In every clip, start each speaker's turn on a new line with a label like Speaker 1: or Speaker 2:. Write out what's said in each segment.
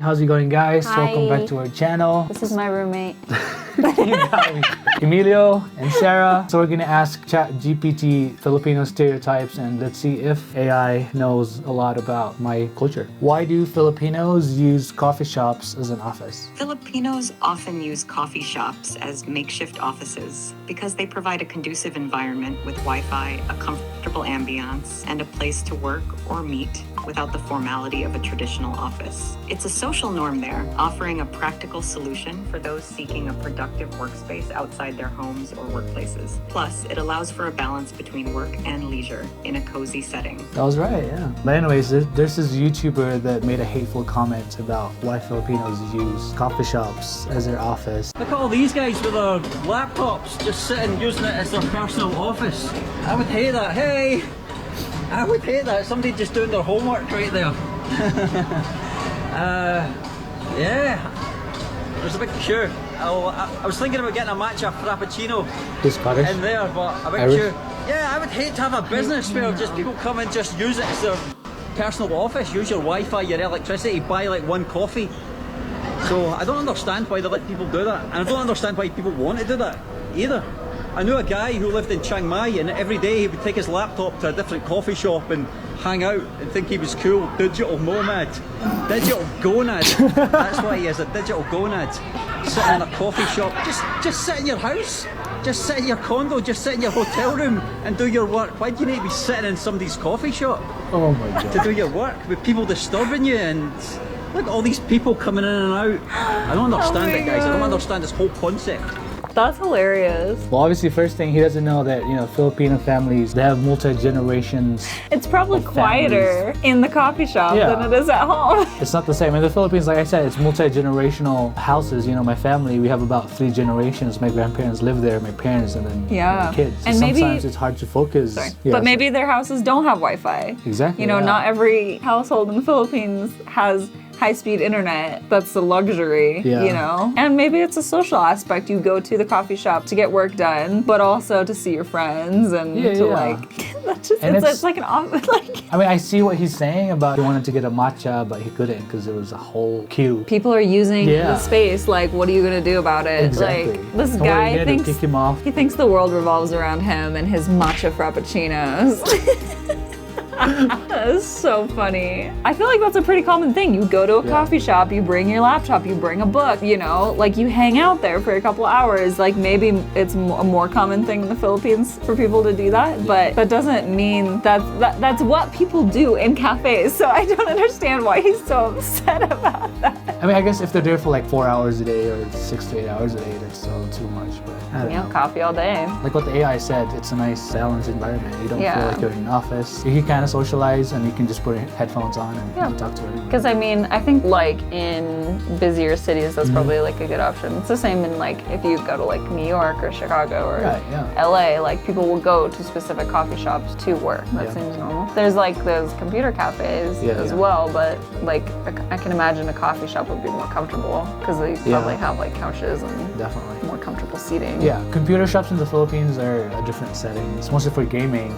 Speaker 1: How's it going, guys?
Speaker 2: Hi.
Speaker 1: Welcome back to our channel.
Speaker 2: This is my roommate.
Speaker 1: You got me. Emilio and Sarah. So we're gonna ask ChatGPT Filipino stereotypes and let's see if AI knows a lot about my culture. Why do Filipinos use coffee shops as an office?
Speaker 3: Filipinos often use coffee shops as makeshift offices because they provide a conducive environment with Wi-Fi, a comfortable ambiance, and a place to work or meet without the formality of a traditional office. It's a social norm there, offering a practical solution for those seeking a productive workspace outside their homes or workplaces. Plus, it allows for a balance between work and leisure in a cozy setting.
Speaker 1: That was right, yeah. But anyways, there's this YouTuber that made a hateful comment about why Filipinos use coffee shops as their office.
Speaker 4: Look at all these guys with their laptops just sitting using it as their personal office. I would hate that. Hey! I would hate that. Somebody just doing their homework right there. Yeah. There's a big queue. I was thinking about getting a matcha frappuccino
Speaker 1: This Scottish?
Speaker 4: in there, but a big
Speaker 1: Irish?
Speaker 4: queue. Yeah, I would hate to have a business where just people come and just use it as their personal office, use your Wi-Fi, your electricity, buy like one coffee. So I don't understand why they let people do that, and I don't understand why people want to do that either. I knew a guy who lived in Chiang Mai, and every day he would take his laptop to a different coffee shop and hang out and think he was cool. Digital nomad, digital gonad. That's why he is, a digital gonad. Sitting in a coffee shop, just sit in your house, just sit in your condo, just sit in your hotel room and do your work. Why do you need to be sitting in somebody's coffee shop
Speaker 1: Oh my god.
Speaker 4: to do your work with people disturbing you? And look, all these people coming in and out. I don't understand it, guys. I don't understand this whole concept.
Speaker 2: That's hilarious.
Speaker 1: Well, obviously, first thing, he doesn't know that, Filipino families, they have multi-generations.
Speaker 2: It's probably
Speaker 1: Of
Speaker 2: quieter in the coffee shop
Speaker 1: Yeah.
Speaker 2: than it is at home.
Speaker 1: It's not the same. In the Philippines, like I said, it's multi-generational houses. My family, we have about 3 generations. My grandparents live there, my parents, and then
Speaker 2: Yeah.
Speaker 1: my kids. So
Speaker 2: And maybe-
Speaker 1: sometimes it's hard to focus.
Speaker 2: Sorry.
Speaker 1: Yeah,
Speaker 2: But maybe their houses don't have Wi-Fi.
Speaker 1: Exactly,
Speaker 2: Yeah.
Speaker 1: yeah.
Speaker 2: Not every household in the Philippines has high-speed internet. That's the luxury,
Speaker 1: Yeah.
Speaker 2: And maybe it's a social aspect. You go to the coffee shop to get work done, but also to see your friends and
Speaker 1: Yeah,
Speaker 2: to
Speaker 1: yeah.
Speaker 2: that's just,
Speaker 1: And
Speaker 2: it's like an like
Speaker 1: I mean, I see what he's saying about he wanted to get a matcha, but he couldn't because there was a whole queue.
Speaker 2: people are using
Speaker 1: Yeah.
Speaker 2: the space. Like, what are you gonna do about it?
Speaker 1: Exactly.
Speaker 2: Like, this
Speaker 1: Don't worry,
Speaker 2: guy
Speaker 1: you had to
Speaker 2: thinks
Speaker 1: kick him off.
Speaker 2: he thinks the world revolves around him and his matcha frappuccinos. That is so funny. I feel like that's a pretty common thing. You go to a coffee shop, you bring your laptop, you bring a book, like you hang out there for a couple hours. Like maybe it's a more common thing in the Philippines for people to do that, but that doesn't mean that's what people do in cafes. So I don't understand why he's so upset about that.
Speaker 1: I mean, I guess if they're there for like 4 hours a day or 6 to 8 hours a day, that's still too much. But I don't know.
Speaker 2: Coffee all day.
Speaker 1: Like what the AI said, it's a nice balanced environment. You don't
Speaker 2: Yeah.
Speaker 1: feel like you're in an office. You can kind of socialize and you can just put your headphones on and you can talk to everyone.
Speaker 2: Because I mean, I think like in busier cities, that's probably like a good option. It's the same in like if you go to like New York or Chicago or
Speaker 1: Right, yeah.
Speaker 2: LA, like people will go to specific coffee shops to work. That
Speaker 1: Yeah.
Speaker 2: seems normal. There's like those computer cafes as well, but like I can imagine a coffee shop would be more comfortable because they probably have like couches and
Speaker 1: Definitely.
Speaker 2: more comfortable seating.
Speaker 1: Yeah, computer shops in the Philippines are a different setting. It's mostly for gaming.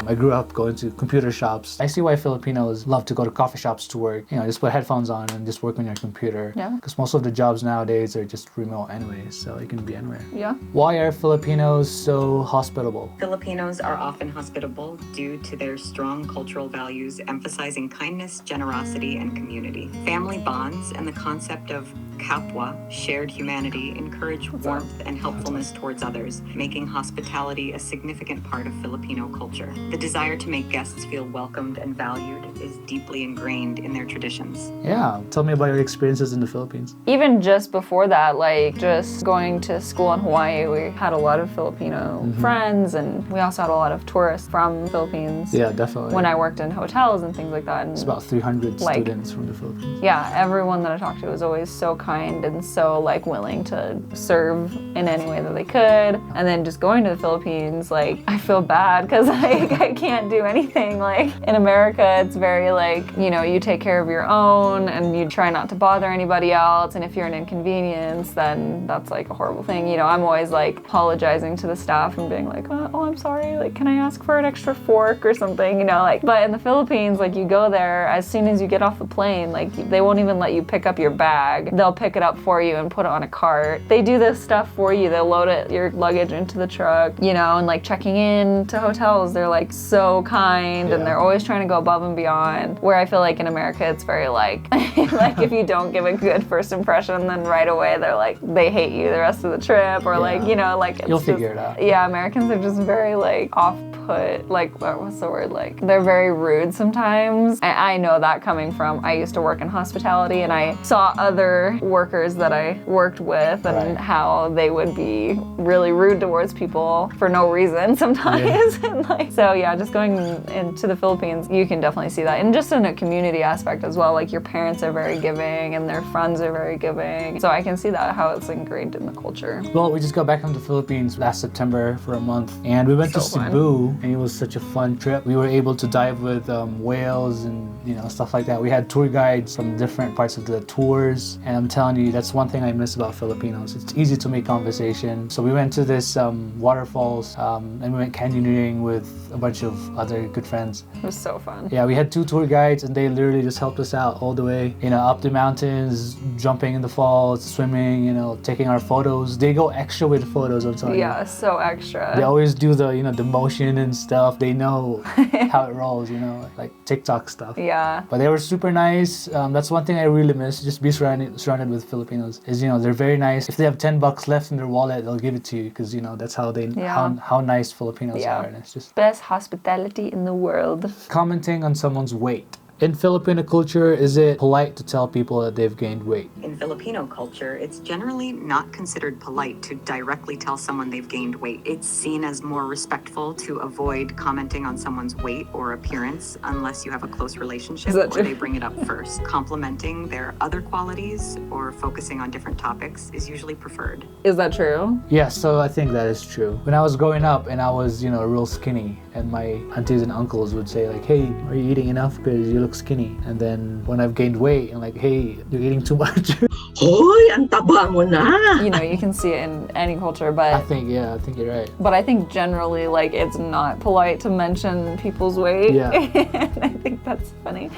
Speaker 1: I grew up going to computer shops. I see why Filipinos love to go to coffee shops to work. Just put headphones on and just work on your computer.
Speaker 2: Yeah.
Speaker 1: Because most of the jobs nowadays are just remote anyways, so you can be anywhere.
Speaker 2: Yeah.
Speaker 1: Why are Filipinos so hospitable?
Speaker 3: Filipinos are often hospitable due to their strong cultural values emphasizing kindness, generosity, and community. Family bonds and the concept of kapwa, shared humanity, encourage warmth and helpfulness towards others, making hospitality a significant part of Filipino culture. The desire to make guests feel welcomed and valued is deeply ingrained in their traditions.
Speaker 1: Yeah, tell me about your experiences in the Philippines.
Speaker 2: Even just before that, like just going to school in Hawaii, we had a lot of Filipino friends, and we also had a lot of tourists from the Philippines.
Speaker 1: Yeah, definitely.
Speaker 2: When I worked in hotels and things like that. And
Speaker 1: It's about 300
Speaker 2: like-
Speaker 1: students from the Philippines.
Speaker 2: yeah, everyone that I talked to was always so kind and so like willing to serve in any way that they could. And then just going to the Philippines, like I feel bad because I I can't do anything. Like in America, it's very like, you know, you take care of your own and you try not to bother anybody else. And if you're an inconvenience, then that's like a horrible thing. You know, I'm always like apologizing to the staff and being like, oh, I'm sorry. Like, can I ask for an extra fork or something? You know, like, but in the Philippines, like you go there, as soon as you get off the plane, like they won't even let you pick up your bag. They'll pick it up for you and put it on a cart. They do this stuff for you. They'll load your luggage into the truck, you know, and like checking in to hotels, they're like so kind and they're always trying to go above and beyond. Where I feel like in America, it's very like, like if you don't give a good first impression, then right away they're like, they hate you the rest of the trip, or like, you know, like it's
Speaker 1: You'll figure it out.
Speaker 2: Yeah, Americans are just very like off-put, like what's the word, like they're very rude sometimes. And I know that coming from, I used to work in hospitality and I saw other workers that I worked with and how they would be really rude towards people for no reason sometimes. And like, so yeah, just going into the Philippines, you can definitely see that. And just in a community aspect as well, like your parents are very giving and their friends are very giving. So I can see that, how it's ingrained in the culture.
Speaker 1: Well, we just got back from the Philippines last September for a month, and we went to
Speaker 2: So fun.
Speaker 1: Cebu, and it was such a fun trip. We were able to dive with whales and, you know, stuff like that. We had tour guides from different parts of the tours, and I'm telling you, that's one thing I miss about Filipinos. It's easy to make conversation. So we went to this waterfalls, and we went canyoneering with a bunch of other good friends.
Speaker 2: It was so fun.
Speaker 1: Yeah, we had 2 tour guides, and they literally just helped us out all the way, you know, up the mountains, jumping in the falls, swimming, you know, taking our photos. They go extra with photos, I'm telling you.
Speaker 2: Yeah, so extra.
Speaker 1: They always do the, you know, the motion and stuff. They know how it rolls, you know, like TikTok stuff.
Speaker 2: Yeah.
Speaker 1: But they were super nice. That's one thing I really miss. Just be surrounded with Filipinos. Is, you know, they're very nice. If they have $10 left in their wallet, they'll give it to you because, you know, that's how they how nice Filipinos are. And it's just
Speaker 2: Best hospitality in the world.
Speaker 1: commenting on someone's weight. In Filipino culture, is it polite to tell people that they've gained weight?
Speaker 3: In Filipino culture, it's generally not considered polite to directly tell someone they've gained weight. It's seen as more respectful to avoid commenting on someone's weight or appearance unless you have a close relationship
Speaker 2: Is that
Speaker 3: or
Speaker 2: true?
Speaker 3: they bring it up first. Complimenting their other qualities or focusing on different topics is usually preferred.
Speaker 2: Is that true?
Speaker 1: Yeah, so I think that is true. When I was growing up and I was, you know, real skinny, and my aunties and uncles would say like, hey, are you eating enough? Because you look skinny. And then when I've gained weight, and like, hey, you're eating too much.
Speaker 5: Hoy, ang taba mo na.
Speaker 2: You know, you can see it in any culture,
Speaker 1: I
Speaker 2: but
Speaker 1: think you're right.
Speaker 2: I think generally, like, it's not polite to mention people's weight.
Speaker 1: Yeah.
Speaker 2: And I think that's funny.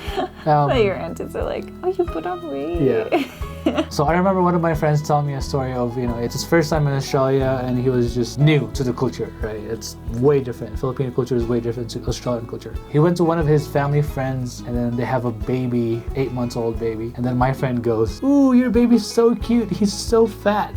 Speaker 2: That your aunties are like, oh, you put on weight.
Speaker 1: Yeah. So I remember one of my friends telling me a story of, you know, it's his first time in Australia and he was just new to the culture, right? It's way different. Filipino culture is way different to Australian culture. He went to one of his family friends and then they have a baby, 8-month-old baby. And then my friend goes, ooh, your baby's so cute. He's so fat.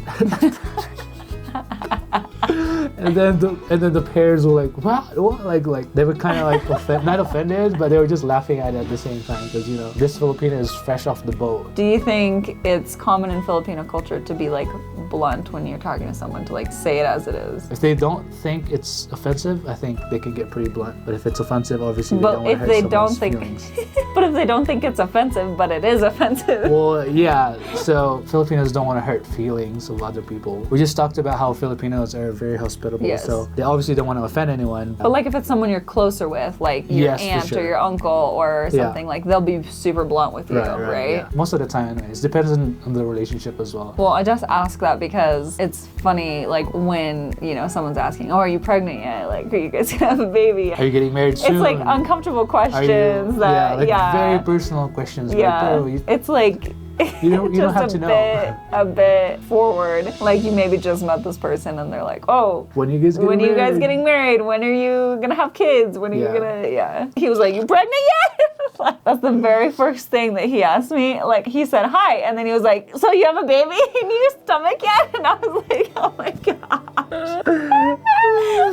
Speaker 1: And then the parents were like, what? Like they were kind of like not offended, but they were just laughing at it at the same time because, you know, this Filipino is fresh off the boat.
Speaker 2: Do you think it's common in Filipino culture to be like blunt when you're talking to someone, to like say it as it is?
Speaker 1: If they don't think it's offensive, I think they can get pretty blunt. But if it's offensive, obviously they
Speaker 2: But
Speaker 1: don't want
Speaker 2: if
Speaker 1: to hurt
Speaker 2: they
Speaker 1: someone's
Speaker 2: don't think,
Speaker 1: feelings.
Speaker 2: but if they don't think it's offensive, but it is offensive.
Speaker 1: Well, yeah. So Filipinos don't want to hurt feelings of other people. We just talked about how Filipinos are very hospitable.
Speaker 2: Yes.
Speaker 1: So they obviously don't want to offend anyone.
Speaker 2: But like if it's someone you're closer with, like your
Speaker 1: Yes, for
Speaker 2: aunt
Speaker 1: sure.
Speaker 2: or your uncle or
Speaker 1: Yeah.
Speaker 2: something, like they'll be super blunt with you, right?
Speaker 1: Yeah. Most of the time, anyways. Depends on the relationship as well.
Speaker 2: Well, I just ask that because it's funny, like when, you know, someone's asking, oh, are you pregnant yet? Like, are you guys gonna have a baby?
Speaker 1: Are you getting married soon?
Speaker 2: It's like uncomfortable
Speaker 1: Are you-
Speaker 2: questions that,
Speaker 1: very personal questions.
Speaker 2: yeah.
Speaker 1: Like, bro,
Speaker 2: It's like,
Speaker 1: you don't
Speaker 2: just
Speaker 1: have to know.
Speaker 2: a bit forward. Like you maybe just met this person and they're like, oh,
Speaker 1: When are you guys getting
Speaker 2: when are you guys
Speaker 1: married?
Speaker 2: getting married? When are you gonna have kids? When are you
Speaker 1: Yeah.
Speaker 2: gonna, He was like, you pregnant yet? That's the very first thing that he asked me. Like he said, hi. And then he was like, so you have a baby in your stomach yet? And I was like, oh my gosh.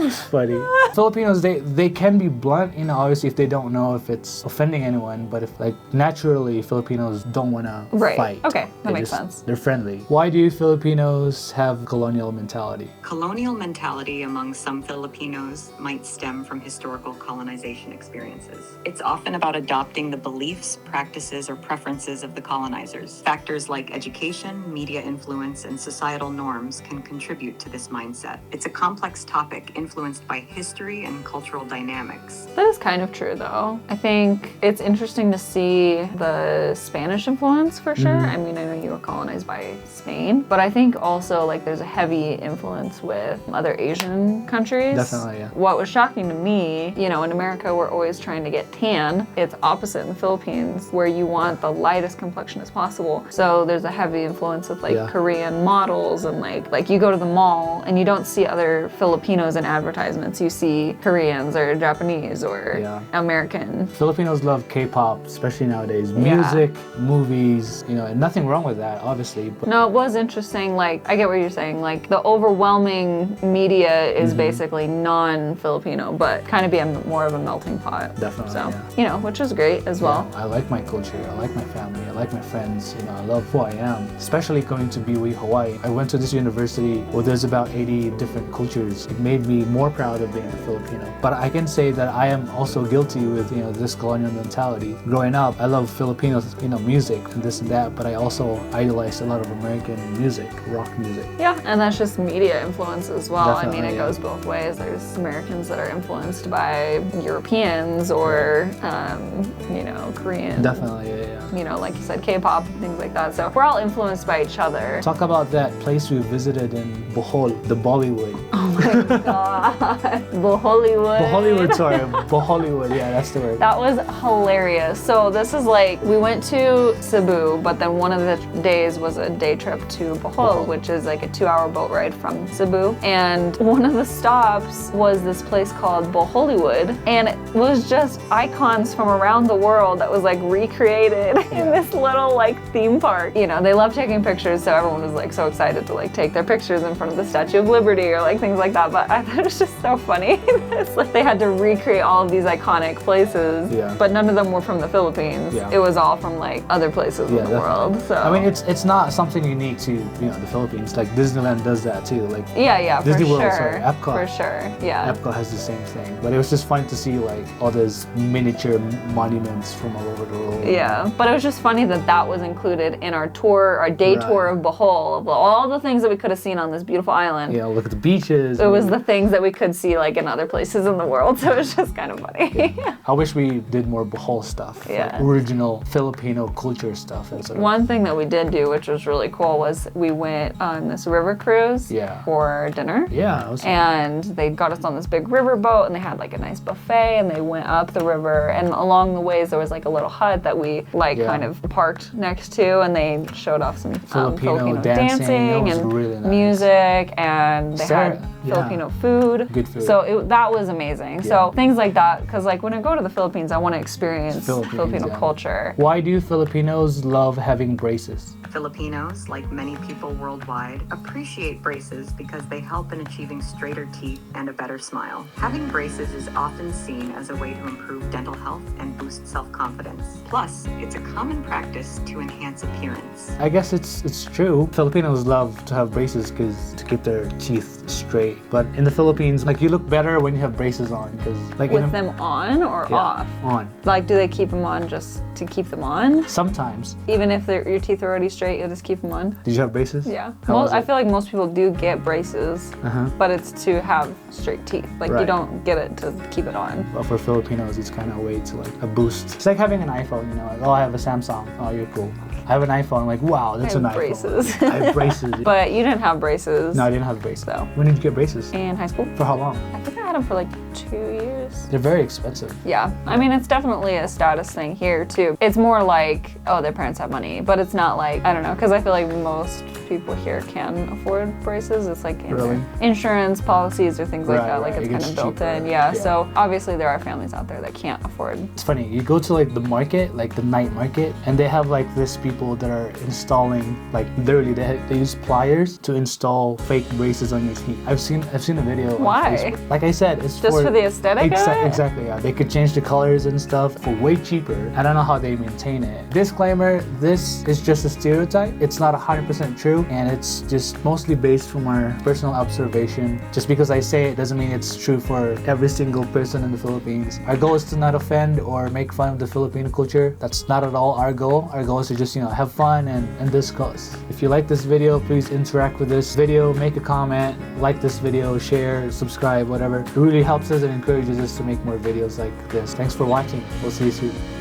Speaker 1: It's funny. Filipinos, they can be blunt, you know, obviously if they don't know if it's offending anyone, but if like naturally Filipinos don't want to
Speaker 2: Right.
Speaker 1: fight.
Speaker 2: Okay, that
Speaker 1: They
Speaker 2: makes sense.
Speaker 1: They're friendly. Why do Filipinos have colonial mentality?
Speaker 3: Colonial mentality among some Filipinos might stem from historical colonization experiences. It's often about adopting the beliefs, practices, or preferences of the colonizers. Factors like education, media influence, and societal norms can contribute to this mindset. mindset. It's a complex topic influenced by history and cultural dynamics.
Speaker 2: That is kind of true, though. I think it's interesting to see the Spanish influence for sure. I mean, I know you were colonized by Spain, but I think also like there's a heavy influence with other Asian countries.
Speaker 1: Definitely, yeah.
Speaker 2: What was shocking to me, you know, in America, we're always trying to get tan. It's opposite in the Philippines, where you want the lightest complexion as possible. So there's a heavy influence with like
Speaker 1: Yeah.
Speaker 2: Korean models, and like you go to the mall and you don't see other Filipinos in advertisements. You see Koreans or Japanese or
Speaker 1: Yeah.
Speaker 2: American.
Speaker 1: Filipinos love K-pop, especially nowadays.
Speaker 2: Yeah.
Speaker 1: Music, movies, you know, and nothing wrong with that, obviously. But
Speaker 2: No, it was interesting. Like, I get what you're saying. Like, the overwhelming media is basically non-Filipino, but kind of be more of a melting pot.
Speaker 1: Definitely,
Speaker 2: So,
Speaker 1: yeah.
Speaker 2: you know, which is great as well.
Speaker 1: I like my culture, I like my family, I like my friends, you know, I love who I am. Especially going to BYU, Hawaii. I went to this university where there's about 80 different cultures. It made me more proud of being a Filipino. But I can say that I am also guilty with, you know, this colonial mentality. Growing up, I love Filipinos, you know, music and this and that, but I also idolized a lot of American music, rock music.
Speaker 2: Yeah, and that's just media influence as well. I mean,
Speaker 1: Definitely,
Speaker 2: it
Speaker 1: yeah.
Speaker 2: goes both ways. There's Americans that are influenced by Europeans or, you know, Korean.
Speaker 1: Definitely, yeah.
Speaker 2: You know, like you said, K-pop and things like that. So we're all influenced by each other.
Speaker 1: Talk about that place we visited in Bohol, the Bollywood.
Speaker 2: Hollywood.
Speaker 1: Hollywood, sorry. Hollywood, yeah, that's the word.
Speaker 2: That was hilarious. So this is like, we went to Cebu, but then one of the days was a day trip to Bohol, which is like a 2-hour boat ride from Cebu. And one of the stops was this place called Bohollywood, and it was just icons from around the world that was like recreated in this little like theme park. You know, they love taking pictures, so everyone was like so excited to like take their pictures in front of the Statue of Liberty or like things like that. But I thought it was just so funny. It's like they had to recreate all of these iconic places,
Speaker 1: Yeah.
Speaker 2: but none of them were from the Philippines.
Speaker 1: Yeah.
Speaker 2: It was all from like other places in the
Speaker 1: definitely.
Speaker 2: world. So
Speaker 1: I mean, it's not something unique to, you know, the Philippines. Like Disneyland does that too. Like
Speaker 2: yeah,
Speaker 1: Disney
Speaker 2: for
Speaker 1: World,
Speaker 2: sure.
Speaker 1: sorry, Epcot.
Speaker 2: For sure, yeah.
Speaker 1: Epcot has the same thing. But it was just fun to see like all those miniature monuments from all over the world.
Speaker 2: Yeah, but it was just funny that that was included in our tour, our day
Speaker 1: Right.
Speaker 2: tour of Bohol, of all the things that we could have seen on this beautiful island.
Speaker 1: You know, look at the beaches.
Speaker 2: It was the things that we could see like in other places in the world, so it was just kind of funny.
Speaker 1: I wish we did more Bohol stuff.
Speaker 2: Yeah.
Speaker 1: Like original Filipino culture stuff. And sort of,
Speaker 2: One thing that we did do, which was really cool, was we went on this river cruise
Speaker 1: Yeah.
Speaker 2: for dinner.
Speaker 1: yeah, it was,
Speaker 2: And they got us on this big river boat, and they had like a nice buffet, and they went up the river, and along the ways there was like a little hut that we like
Speaker 1: Yeah.
Speaker 2: kind of parked next to, and they showed off some
Speaker 1: Filipino dancing. It was
Speaker 2: and
Speaker 1: really nice.
Speaker 2: music, and they
Speaker 1: Sarah,
Speaker 2: had
Speaker 1: yeah.
Speaker 2: Filipino food.
Speaker 1: Good food.
Speaker 2: So that was amazing. So
Speaker 1: Yeah.
Speaker 2: things like that, because like when I go to the Philippines, I want to experience
Speaker 1: Philippines,
Speaker 2: Filipino
Speaker 1: yeah.
Speaker 2: culture.
Speaker 1: Why do Filipinos love having braces?
Speaker 3: Filipinos, like many people worldwide, appreciate braces because they help in achieving straighter teeth and a better smile. Having braces is often seen as a way to improve dental health and boost self-confidence. Plus, it's a common practice to enhance appearance.
Speaker 1: I guess it's true. Filipinos love to have braces because to keep their teeth straight. But in the Philippines, like you look better when you have braces on because like
Speaker 2: With them on or
Speaker 1: yeah,
Speaker 2: off?
Speaker 1: on.
Speaker 2: Like, do they keep them on just to keep them on?
Speaker 1: Sometimes.
Speaker 2: Even if your teeth are already straight, you'll just keep them on?
Speaker 1: Did you have braces?
Speaker 2: Yeah.
Speaker 1: How was
Speaker 2: I
Speaker 1: it?
Speaker 2: feel like most people do get braces,
Speaker 1: Uh-huh.
Speaker 2: but it's to have straight teeth. Like, you
Speaker 1: Right.
Speaker 2: don't get it to keep it on.
Speaker 1: But for Filipinos, it's kind of a way to like a boost. It's like having an iPhone, you know, like, oh, I have a Samsung. Oh, you're cool. I have an iPhone. Like, wow, that's
Speaker 2: I
Speaker 1: an
Speaker 2: have
Speaker 1: iPhone.
Speaker 2: braces.
Speaker 1: I have braces.
Speaker 2: But you didn't have braces
Speaker 1: No, I didn't have braces.
Speaker 2: So.
Speaker 1: When did you get braces?
Speaker 2: in high school?
Speaker 1: For how long?
Speaker 2: I think I had them for like 2 years.
Speaker 1: They're very expensive.
Speaker 2: Yeah, I mean, it's definitely a status thing here too. It's more like, oh, their parents have money, but it's not like, I don't know, because I feel like most people here can afford braces. It's like in
Speaker 1: Really?
Speaker 2: their insurance policies or things like
Speaker 1: Right,
Speaker 2: that. Like
Speaker 1: right.
Speaker 2: it's
Speaker 1: It
Speaker 2: kind
Speaker 1: gets
Speaker 2: of built
Speaker 1: cheaper.
Speaker 2: in. Yeah,
Speaker 1: Yeah.
Speaker 2: so obviously there are families out there that can't afford.
Speaker 1: It's funny. You go to like the market, like the night market, and they have like this people that are installing, like literally they use pliers to install fake braces on your teeth. I've seen a video.
Speaker 2: Why?
Speaker 1: On Facebook. Like I said, it's
Speaker 2: Just for the aesthetic of it?
Speaker 1: Exactly. Yeah. They could change the colors and stuff for way cheaper. I don't know how they maintain it. Disclaimer: this is just a stereotype. It's not 100% true. true, and it's just mostly based from our personal observation. Just because I say it doesn't mean it's true for every single person in the Philippines. Our goal is to not offend or make fun of the Filipino culture. That's not at all our goal. Our goal is to just, have fun and discuss. If you like this video, please interact with this video, make a comment, like this video, share, subscribe, whatever. It really helps us and encourages us to make more videos like this. Thanks for watching. We'll see you soon.